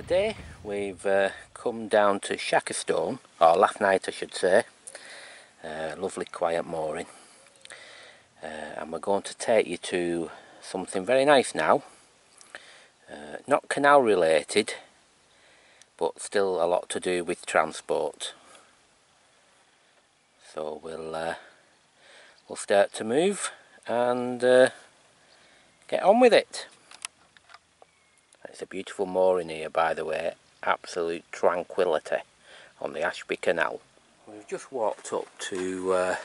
Today we've come down to Shackerstone, or last night I should say. Lovely quiet mooring, and we're going to take you to something very nice now. Not canal related, but still a lot to do with transport. So we'll start to move and get on with it. It's a beautiful mooring here, by the way. Absolute tranquility on the Ashby Canal. We've just walked up to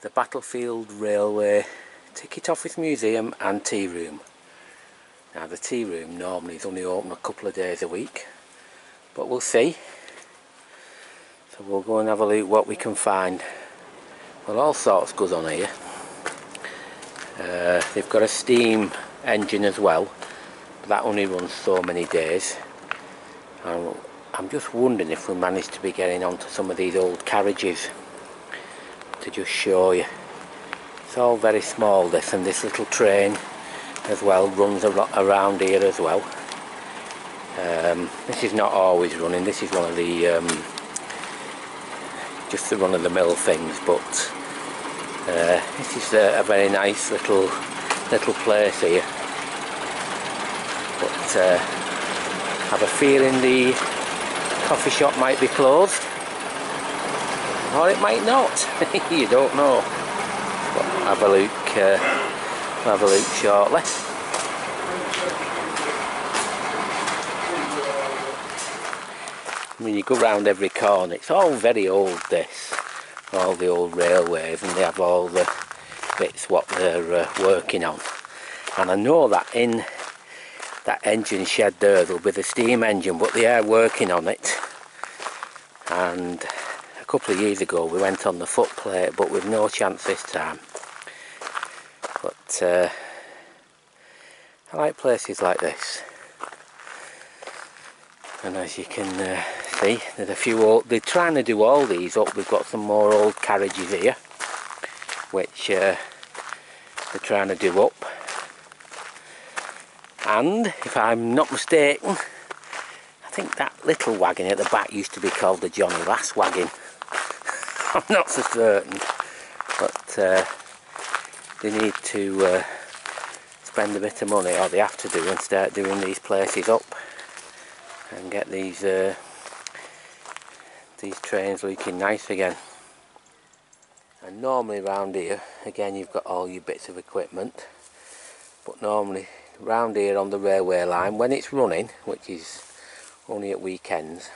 the Battlefield Railway Ticket Office Museum and Tea Room. Now the tea room normally is only open a couple of days a week, but we'll see. So we'll go and have a look what we can find. Well, all sorts goes on here. They've got a steam engine as well. That only runs so many days. I'm just wondering if we managed to be getting onto some of these old carriages to just show you. It's all very small, this, and this little train as well runs around here as well. This is not always running. This is one of the just the run-of-the-mill things, but this is a very nice little place here. But I have a feeling the coffee shop might be closed, or it might not. You don't know. But have a look shortly. I mean, you go round every corner. It's all very old, this, all the old railways, and they have all the bits what they're working on. And I know that in that engine shed there'll be the steam engine, but they are working on it. And a couple of years ago we went on the footplate, but with no chance this time. But I like places like this. And as you can see, there's a few old, they're trying to do all these up. We've got some more old carriages here, which they're trying to do up. And if I'm not mistaken, I think that little wagon at the back used to be called the Johnny Lass wagon. I'm not so certain, but they need to spend a bit of money, or they have to do, and start doing these places up and get these trains looking nice again. And normally around here, again, you've got all your bits of equipment, but normally round here on the railway line, when it's running, which is only at weekends,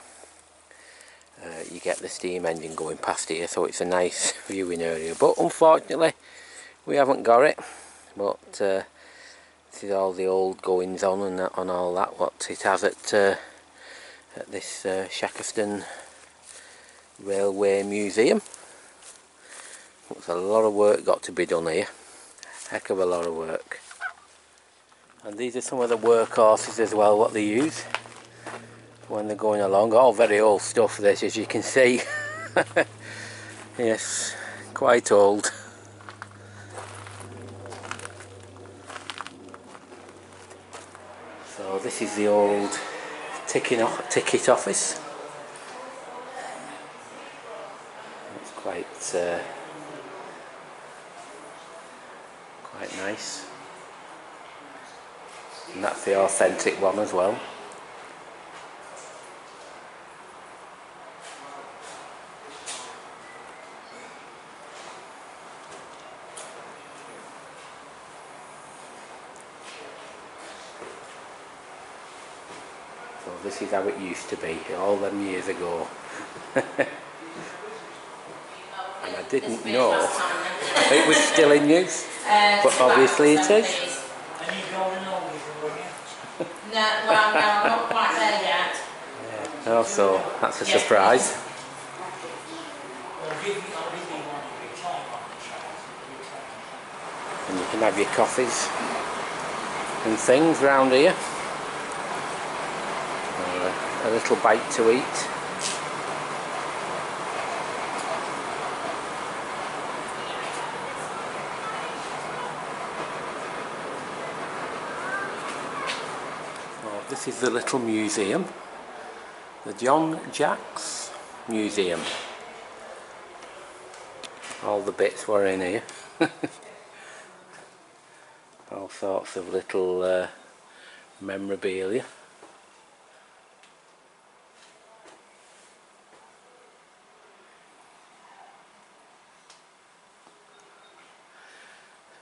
you get the steam engine going past here, so it's a nice viewing area. But unfortunately we haven't got it. But this is all the old goings on and on all that what it has at this Shackerstone Railway Museum. There's a lot of work got to be done here, heck of a lot of work. And these are some of the workhorses as well, what they use when they're going along. All very old stuff, this, as you can see. Yes, quite old. So this is the old ticket office. It's quite nice. And that's the authentic one as well. So this is how it used to be, all them years ago. And I didn't know it was still in use, but obviously it is. No, well, no, I'm not quite there yet. Yeah. Also, that's a surprise. And you can have your coffees and things round here. A little bite to eat. This is the little museum, the John Jacks Museum. All the bits were in here. All sorts of little memorabilia.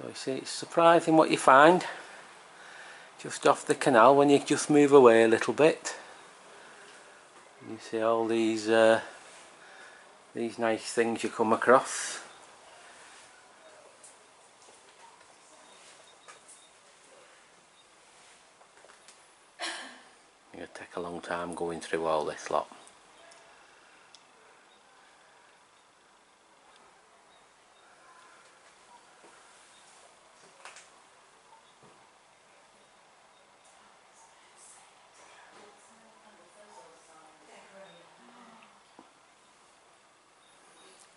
So you see, it's surprising what you find just off the canal when you just move away a little bit. You see all these nice things you come across. It'll take a long time going through all this lot.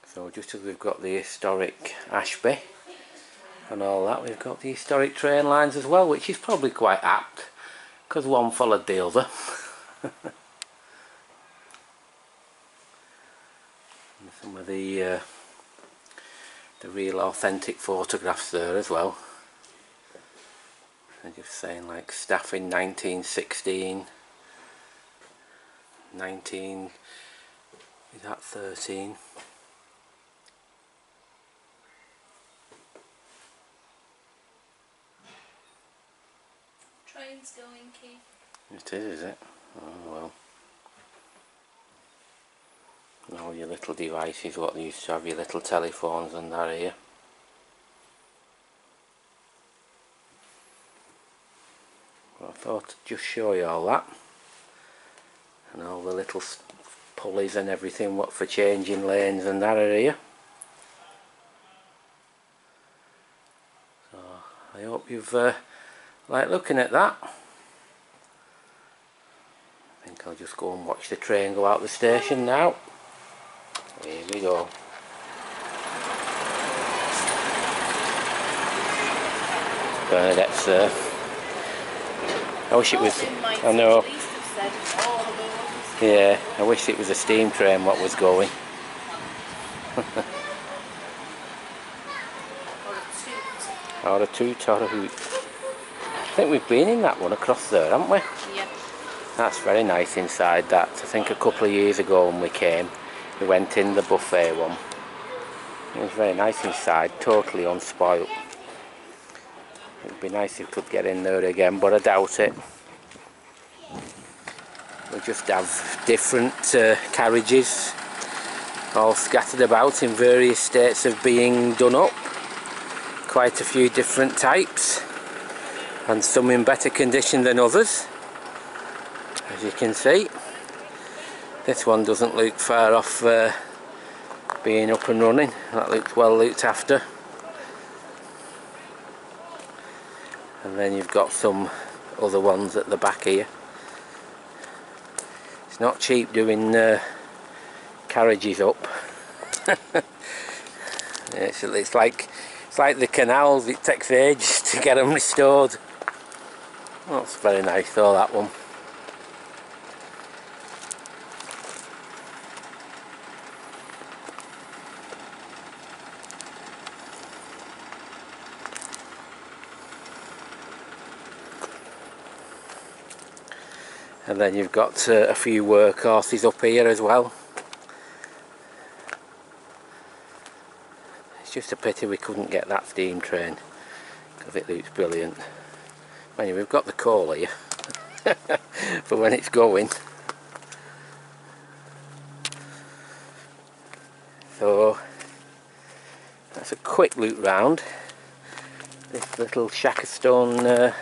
So just as we've got the historic Ashby and all that, we've got the historic train lines as well, which is probably quite apt because one followed the other. And some of the real authentic photographs there as well. They're just saying like staff in 1916, 19, is that 13? Train's going, Keith. It is it? Oh well. And all your little devices, what they used to have, your little telephones and that here. Well, I thought I'd just show you all that. And all the little pulleys and everything, what for changing lanes and that are here. So I hope you've like looking at that. I think I'll just go and watch the train go out the station now. Here we go. Bernadette's there. I wish it was, I know. Yeah, I wish it was a steam train what was going. Or a toot or a hoot. I think we've been in that one across there, haven't we? Yeah. That's very nice inside that. I think a couple of years ago when we came, we went in the buffet one. It was very nice inside, totally unspoilt. It would be nice if we could get in there again, but I doubt it. We just have different carriages all scattered about in various states of being done up. Quite a few different types, and some in better condition than others, as you can see. This one doesn't look far off being up and running. That looks well looked after. And then you've got some other ones at the back here. It's not cheap doing carriages up. It's like the canals, it takes ages to get them restored. That's very nice though, that one. And then you've got a few workhorses up here as well. It's just a pity we couldn't get that steam train because it looks brilliant. Anyway, we've got the coal here for when it's going. So that's a quick loop round this little Shackerstone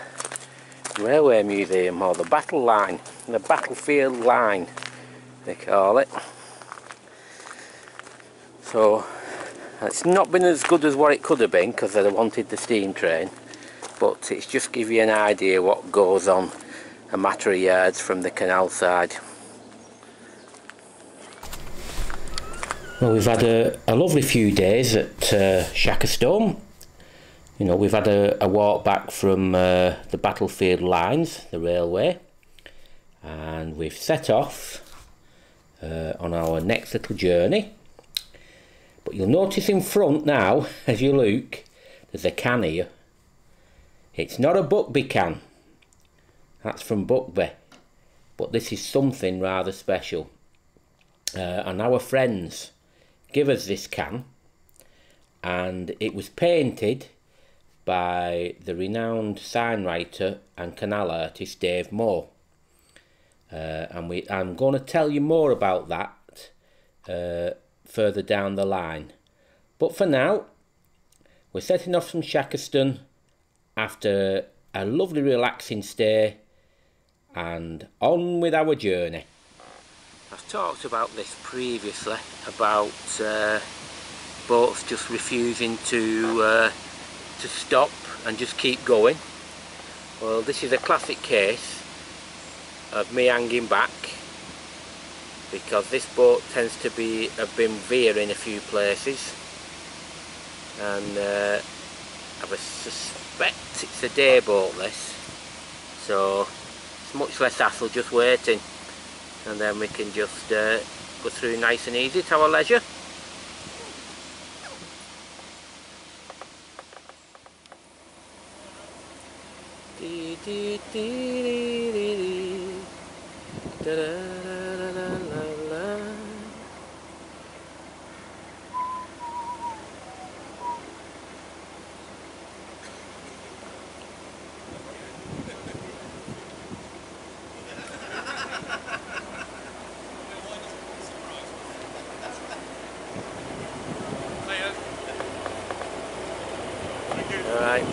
Railway Museum, or the battle line, the battlefield line they call it. So it's not been as good as what it could have been because I wanted the steam train, but it's just give you an idea what goes on a matter of yards from the canal side. Well, we've had a lovely few days at Shackerstone. You know, we've had a walk back from the battlefield lines, the railway. and we've set off on our next little journey. But you'll notice in front now, as you look, there's a can here. It's not a Buckby can, that's from Buckby, but this is something rather special. And our friends give us this can, and it was painted by the renowned sign writer and canal artist Dave Moore. And I'm going to tell you more about that further down the line. But for now, we're setting off from Shackerstone after a lovely relaxing stay, and on with our journey. I've talked about this previously, about boats just refusing to stop and just keep going. Well, this is a classic case of me hanging back, because this boat tends to have been veering a few places, and I suspect it's a day boat this, so it's much less hassle just waiting, and then we can just go through nice and easy to our leisure. Alright.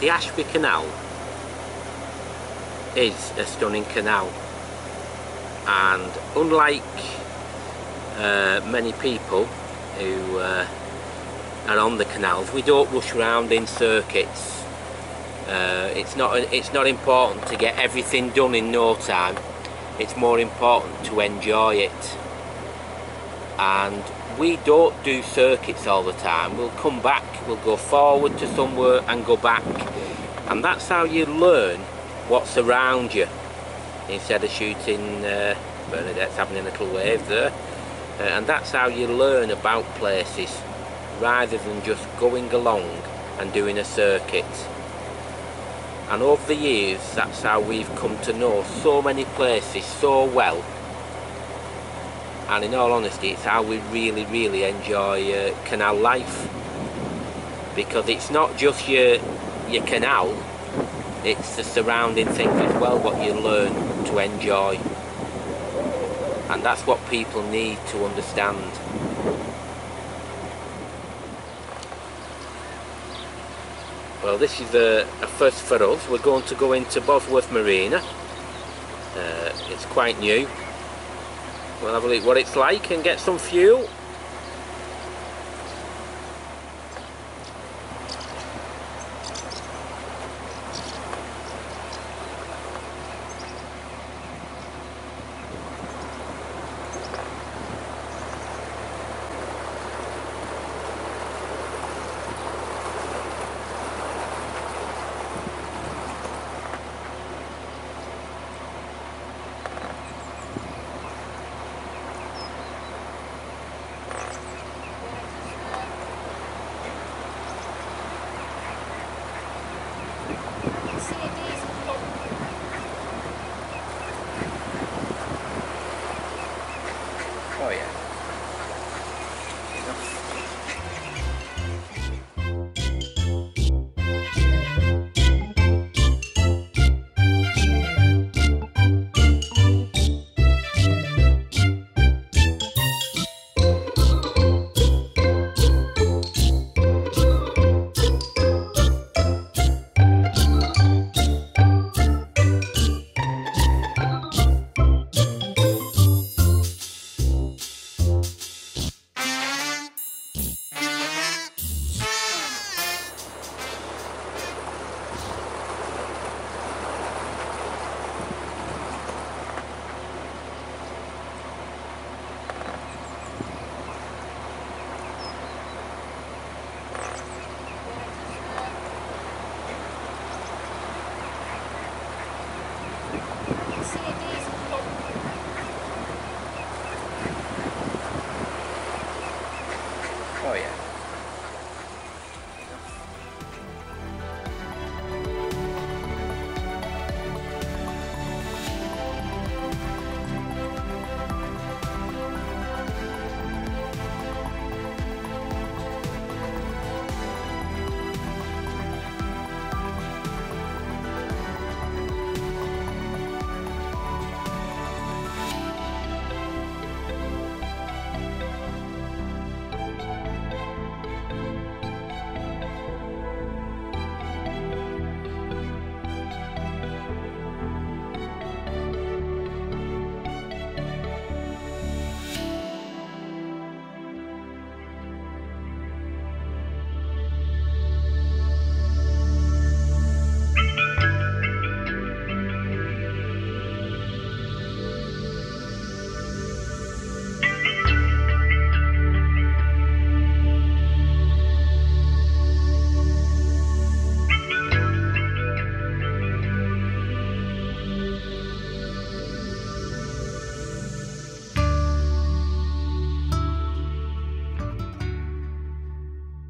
The Ashby Canal is a stunning canal, and unlike many people who are on the canals. We don't rush around in circuits. It's not important to get everything done in no time. It's more important to enjoy it. And we don't do circuits all the time. We'll come back, we'll go forward to somewhere and go back, and that's how you learn what's around you, instead of shooting Bernadette's having a little wave there, and that's how you learn about places, rather than just going along and doing a circuit. And over the years, that's how we've come to know so many places so well. And in all honesty, it's how we really enjoy canal life, because it's not just your canal, it's the surrounding things as well what you learn to enjoy, and that's what people need to understand. Well, this is a first for us. We're going to go into Bosworth Marina. It's quite new. We'll have a look what it's like and get some fuel. Oh yeah. Oh yeah.